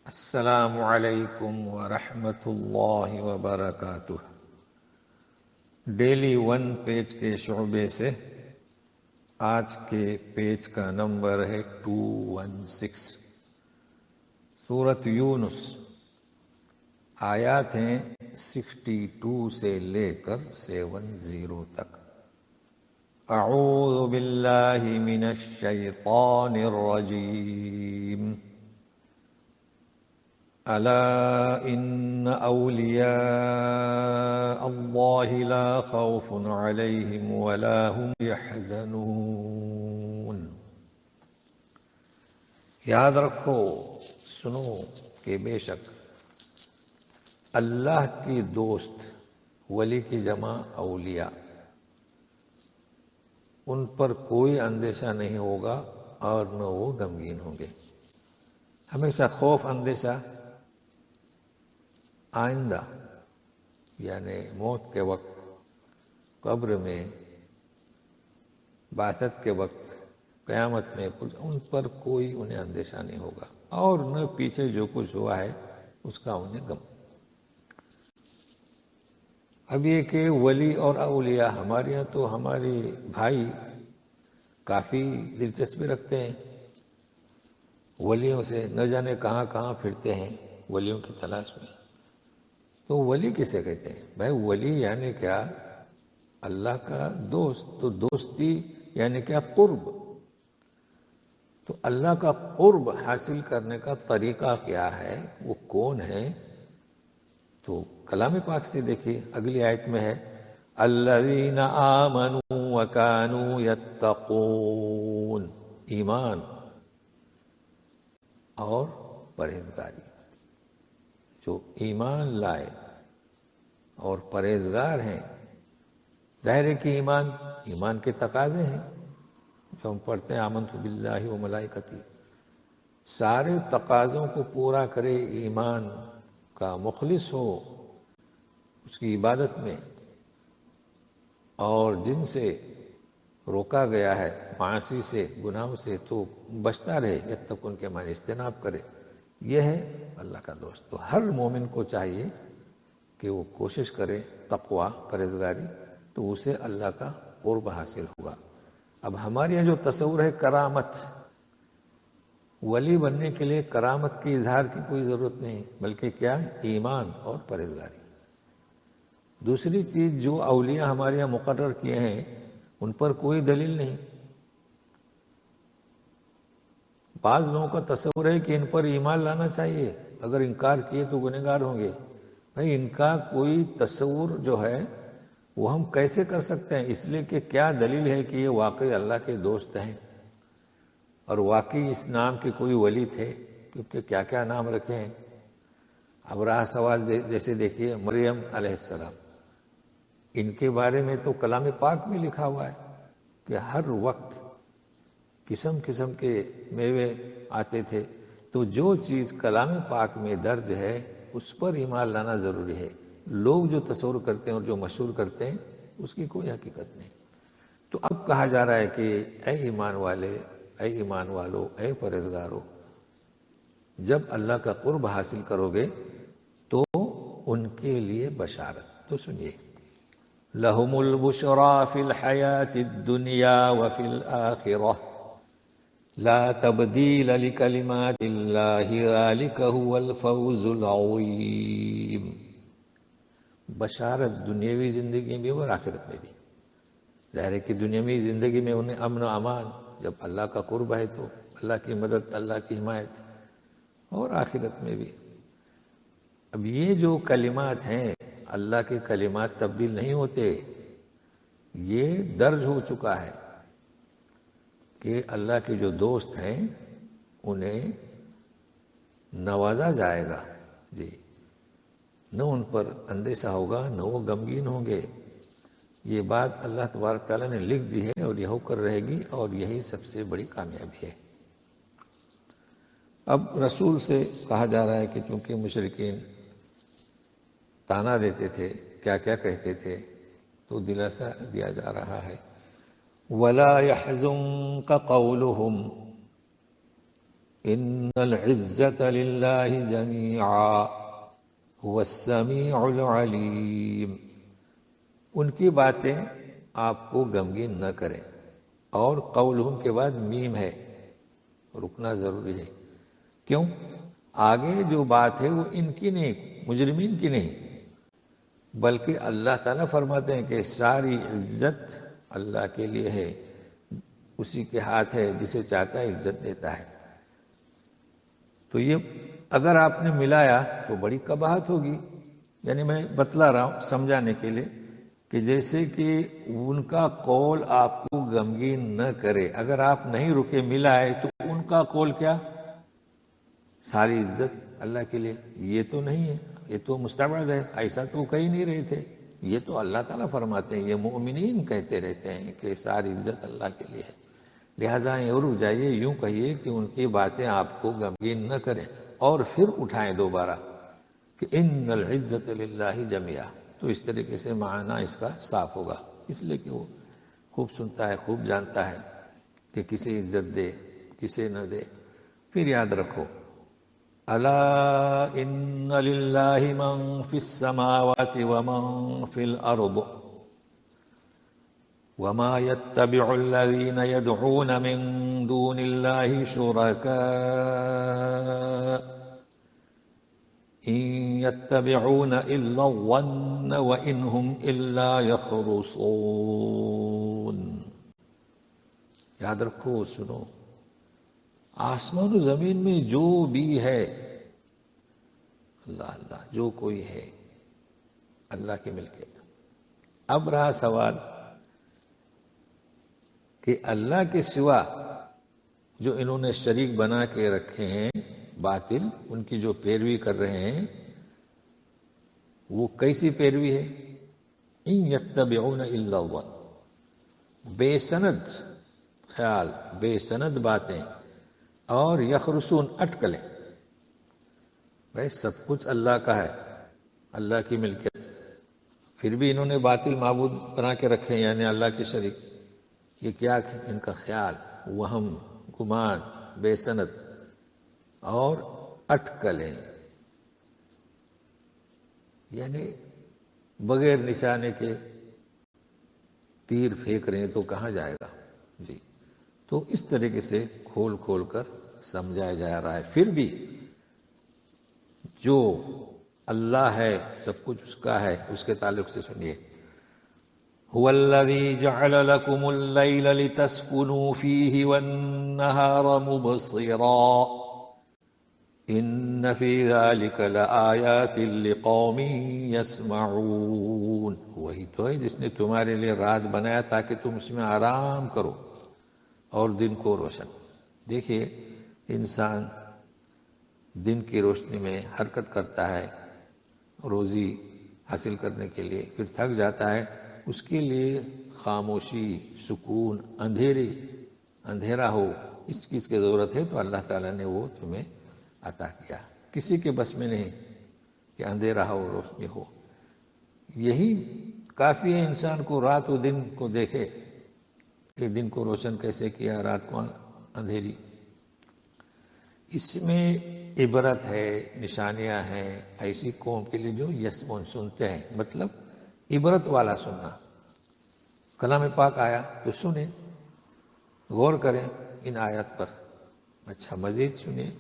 السلام علیکم ورحمۃ اللہ وبرکاتہ۔ ڈیلی ون پیج کے شعبے سے آج کے پیج کا نمبر ہے 216۔ سورۃ یونس، آیات ہیں 62 سے لے کر 70 تک۔ اعوذ باللہ من الشیطان الرجیم۔ الا ان اولیاء اللہ لا خوف علیہم ولا هم يحزنون۔ یاد رکھو، سنو کہ بے شک اللہ کی دوست، ولی کی جمع اولیاء، ان پر کوئی اندیشہ نہیں ہوگا اور نہ وہ غمگین ہوں گے۔ ہمیشہ خوف اندیشہ آئندہ یعنی موت کے وقت، قبر میں، بعثت کے وقت، قیامت میں، ان پر کوئی انہیں اندیشہ نہیں ہوگا، اور نہ پیچھے جو کچھ ہوا ہے اس کا انہیں غم۔ اب یہ کہ ولی اور اولیاء، ہمارے یہاں تو ہمارے بھائی کافی دلچسپی رکھتے ہیں ولیوں سے، نہ جانے کہاں کہاں پھرتے ہیں ولیوں کی تلاش میں۔ تو ولی کسے کہتے ہیں؟ بھائی ولی یعنی کیا؟ اللہ کا دوست۔ تو دوستی یعنی کیا؟ قرب۔ تو اللہ کا قرب حاصل کرنے کا طریقہ کیا ہے، وہ کون ہے؟ تو کلام پاک سے دیکھیے، اگلی آیت میں ہے الذین آمنوا وکانوا یتقون۔ ایمان اور پرہیزگاری۔ جو ایمان لائے اور پرہیزگار ہیں، ظاہر ہے کہ ایمان کے تقاضے ہیں جو ہم پڑھتے ہیں آمنت باللہ و ملائکتی، سارے تقاضوں کو پورا کرے، ایمان کا مخلص ہو اس کی عبادت میں، اور جن سے روکا گیا ہے معاصی سے، گناہوں سے، تو بچتا رہے، یتقون کے معنی اجتناب کرے۔ یہ ہے اللہ کا دوست۔ تو ہر مومن کو چاہیے کہ وہ کوشش کرے تقوی، پرہیزگاری، تو اسے اللہ کا قرب حاصل ہوگا۔ اب ہمارے یہاں جو تصور ہے کرامت، ولی بننے کے لیے کرامت کے اظہار کی کوئی ضرورت نہیں، بلکہ کیا؟ ایمان اور پرہیزگاری۔ دوسری چیز، جو اولیاء ہمارے یہاں مقرر کیے ہیں ان پر کوئی دلیل نہیں۔ بعض لوگوں کا تصور ہے کہ ان پر ایمان لانا چاہیے، اگر انکار کیے تو گنہگار ہوں گے۔ بھائی ان کا کوئی تصور جو ہے وہ ہم کیسے کر سکتے ہیں؟ اس لیے کہ کیا دلیل ہے کہ یہ واقعی اللہ کے دوست ہیں اور واقعی اس نام کے کوئی ولی تھے؟ کیونکہ کیا کیا نام رکھے ہیں۔ اب رہا سوال، جیسے دیکھیے مریم علیہ السلام، ان کے بارے میں تو کلام پاک میں لکھا ہوا ہے کہ ہر وقت قسم قسم کے میوے آتے تھے۔ تو جو چیز کلام پاک میں درج ہے اس پر ایمان لانا ضروری ہے۔ لوگ جو تصور کرتے ہیں اور جو مشہور کرتے ہیں اس کی کوئی حقیقت نہیں۔ تو اب کہا جا رہا ہے کہ اے ایمان والے، اے ایمان والو، اے پرہیزگارو، جب اللہ کا قرب حاصل کرو گے تو ان کے لیے بشارت۔ تو سنیے، لہم البشری فی الحیاۃ الدنیا وفی الآخرہ لا تبدیل لکلمات اللہ ذالک هو الفوز العظیم۔ بشارت دنیاوی زندگی میں اور آخرت میں بھی۔ ظاہر ہے کہ دنیاوی زندگی میں انہیں امن و امان، جب اللہ کا قرب ہے تو اللہ کی مدد، اللہ کی حمایت، اور آخرت میں بھی۔ اب یہ جو کلمات ہیں، اللہ کے کلمات تبدیل نہیں ہوتے، یہ درج ہو چکا ہے کہ اللہ کے جو دوست ہیں انہیں نوازا جائے گا، جی، نہ ان پر اندیشہ ہوگا، نہ وہ غمگین ہوں گے۔ یہ بات اللہ تبارک تعالیٰ نے لکھ دی ہے اور یہ ہو کر رہے گی، اور یہی سب سے بڑی کامیابی ہے۔ اب رسول سے کہا جا رہا ہے کہ چونکہ مشرکین تانا دیتے تھے، کیا کیا کہتے تھے، تو دلاسا دیا جا رہا ہے وَلَا يَحْزُنْكَ قَوْلُهُمْ ان العزت للہ جمیعا هو السمیع العلیم. ان کی باتیں آپ کو غمگین نہ کریں. اور قولہم کے بعد میم ہے، رکنا ضروری ہے. کیوں؟ آگے جو بات ہے وہ ان کی نہیں، مجرمین کی نہیں، بلکہ اللہ تعالیٰ فرماتے ہیں کہ ساری عزت اللہ کے لیے ہے، اسی کے ہاتھ ہے، جسے چاہتا ہے عزت دیتا ہے. تو یہ اگر آپ نے ملایا تو بڑی قباحت ہوگی. یعنی میں بتلا رہا ہوں سمجھانے کے لیے کہ جیسے کہ ان کا قول آپ کو غمگین نہ کرے، اگر آپ نہیں رکے ملائے تو ان کا قول کیا؟ ساری عزت اللہ کے لیے. یہ تو نہیں ہے، یہ تو مستبعد ہے، ایسا تو کہہ نہیں رہے تھے. یہ تو اللہ تعالیٰ فرماتے ہیں، یہ مؤمنین کہتے رہتے ہیں کہ ساری عزت اللہ کے لیے ہے. لہٰذا یہ رک جائیے، یوں کہیے کہ ان کی باتیں آپ کو غمگین نہ کریں، اور پھر اٹھائیں دوبارہ کہ ان العزت للہ جمیعا. تو اس طریقے سے معنی اس کا صاف ہوگا، اس لیے کہ وہ خوب سنتا ہے، خوب جانتا ہے کہ کسے عزت دے کسے نہ دے. پھر یاد رکھو الا ان للہ من فی السماوات ومن فی الارض وما يتبع الذين يدعون من دون الله شركاء إن يتبعون إلا الظن وإن هم إلا يخرصون. یاد رکھو، سنو، آسمان و زمین میں جو بھی ہے اللہ اللہ، جو کوئی ہے اللہ کی ملکیت. اب رہا سوال کہ اللہ کے سوا جو انہوں نے شریک بنا کے رکھے ہیں باطل، ان کی جو پیروی کر رہے ہیں وہ کیسی پیروی ہے؟ ان یتبعون الا الظن، بے سند خیال، بے سند باتیں، اور یخرسون، اٹکلیں. بھائی سب کچھ اللہ کا ہے، اللہ کی ملکیت، پھر بھی انہوں نے باطل معبود بنا کے رکھے ہیں، یعنی اللہ کے شریک. یہ کیا؟ ان کا خیال، وہم، گمان، بے سند اور اٹکلیں، یعنی بغیر نشانے کے تیر پھینک رہے ہیں تو کہاں جائے گا جی. تو اس طریقے سے کھول کھول کر سمجھایا جا رہا ہے. پھر بھی جو اللہ ہے، سب کچھ اس کا ہے، اس کے تعلق سے سنیے. هو الذي جعل لكم الليل لتسكنوا فيه والنهار مبصرا ان في ذلك لآيات لقوم يسمعون. وہی تو ہے جس نے تمہارے لیے رات بنایا تاکہ تم اس میں آرام کرو اور دن کو روشن. دیکھیے انسان دن کی روشنی میں حرکت کرتا ہے روزی حاصل کرنے کے لیے، پھر تھک جاتا ہے. اس کے لیے خاموشی، سکون، اندھیرا ہو، اس چیز کی ضرورت ہے. تو اللہ تعالیٰ نے وہ تمہیں عطا کیا. کسی کے بس میں نہیں کہ اندھیرا ہو روشنی ہو. یہی کافی ہے انسان کو رات و دن کو دیکھے کہ دن کو روشن کیسے کیا، رات کو اندھیری. اس میں عبرت ہے، نشانیاں ہیں ایسی قوم کے لیے جو یسمعون، سنتے ہیں. مطلب عبرت والا سننا. کلام پاک آیا تو سنیں، غور کریں ان آیات پر. اچھا مزید سنیں.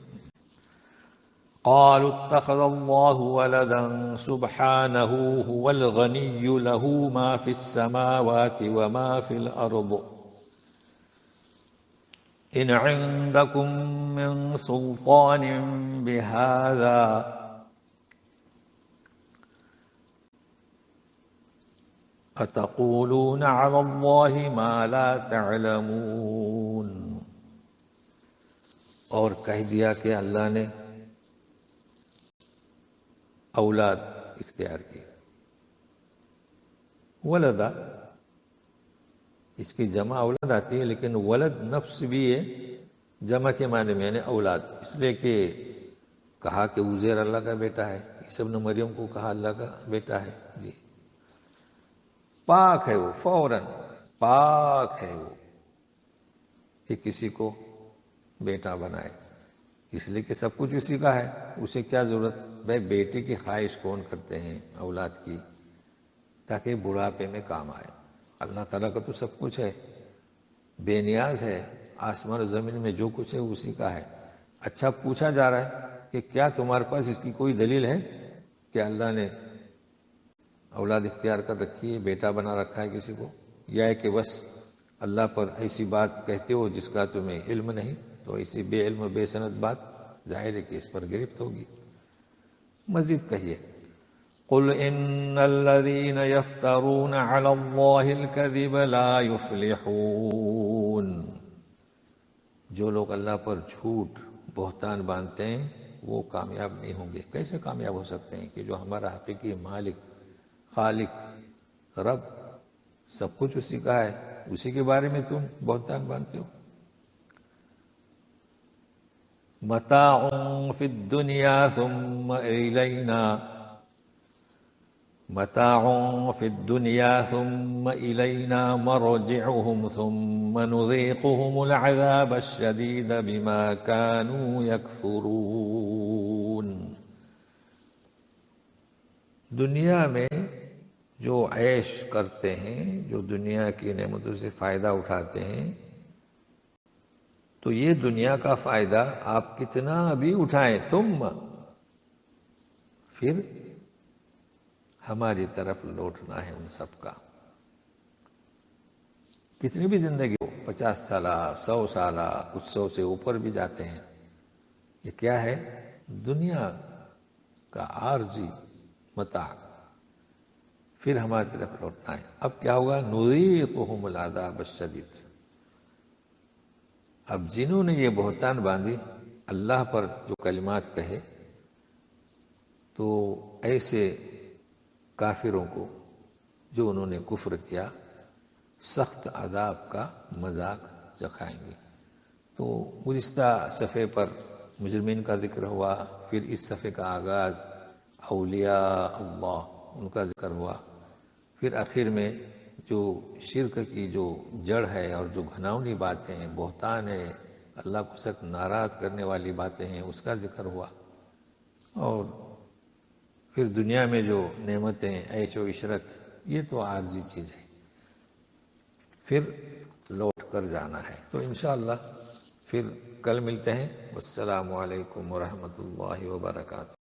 قالوا اتخذ الله ولدا سبحانه هو الغني له ما في السماوات وما في الأرض إن عندكم من سلطان بهذا أتقولون على الله ما لا تعلمون. اور کہہ دیا کہ اللہ نے اولاد اختیار کی. ولدا، اس کی جمع اولاد آتی ہے، لیکن ولد نفس بھی ہے جمع کے معنی میں، یعنی اولاد. اس لیے کہ کہا کہ عزیر اللہ کا بیٹا ہے، عیسی ابن مریم کو کہا اللہ کا بیٹا ہے. جی پاک ہے وہ، فوراً پاک ہے وہ کہ کسی کو بیٹا بنائے. اس لیے کہ سب کچھ اسی کا ہے، اسے کیا ضرورت؟ بھائی بیٹے کی خواہش کون کرتے ہیں اولاد کی، تاکہ بڑھاپے میں کام آئے۔ اللہ تعالیٰ کا تو سب کچھ ہے، بے نیاز ہے، آسمان و زمین میں جو کچھ ہے اسی کا ہے۔ اچھا پوچھا جا رہا ہے کہ کیا تمہارے پاس اس کی کوئی دلیل ہے کہ اللہ نے اولاد اختیار کر رکھی ہے، بیٹا بنا رکھا ہے کسی کو، یا ہے کہ بس اللہ پر ایسی بات کہتے ہو جس کا تمہیں علم نہیں؟ تو ایسی بے علم و بے سند بات ظاہر ہے کہ اس پر گرفت ہوگی۔ مزید کہیے قل ان الذين يفترون على الله الكذب لا يفلحون، جو لوگ اللہ پر جھوٹ بہتان باندھتے ہیں وہ کامیاب نہیں ہوں گے۔ کیسے کامیاب ہو سکتے ہیں کہ جو ہمارا حقیقی مالک، خالق، رب، سب کچھ اسی کا ہے، اسی کے بارے میں تم بہتان باندھتے ہو۔ متاع فی الدنیا ثم الینا، متاع فی الدنیا ثم الینا مرجعهم ثم نذیقهم العذاب الشدید بما كانوا یکفرون۔ دنیا میں جو عیش کرتے ہیں، جو دنیا کی نعمتوں سے فائدہ اٹھاتے ہیں، تو یہ دنیا کا فائدہ آپ کتنا بھی اٹھائیں، ثم پھر ہماری طرف لوٹنا ہے ان سب کا۔ کتنی بھی زندگی ہو، 50 سالہ، 100 سالہ، کچھ 100 سے اوپر بھی جاتے ہیں، یہ کیا ہے؟ دنیا کا عارضی متاع، پھر ہماری طرف لوٹنا ہے۔ اب کیا ہوگا؟ نذیقہم العذاب الشدید۔ اب جنہوں نے یہ بہتان باندھی، اللہ پر جو کلمات کہے، تو ایسے کافروں کو جو انہوں نے کفر کیا، سخت عذاب کا مذاق چکھائیں گے۔ تو گزشتہ صفحے پر مجرمین کا ذکر ہوا، پھر اس صفحے کا آغاز اولیاء اللہ، ان کا ذکر ہوا، پھر آخر میں جو شرک کی جو جڑ ہے اور جو گھناؤنی باتیں ہیں، بہتان ہے، اللہ کو سخت ناراض کرنے والی باتیں ہیں، اس کا ذکر ہوا، اور پھر دنیا میں جو نعمتیں، عیش و عشرت، یہ تو عارضی چیز ہے، پھر لوٹ کر جانا ہے۔ تو انشاءاللہ پھر کل ملتے ہیں۔ والسلام علیکم ورحمۃ اللہ وبرکاتہ۔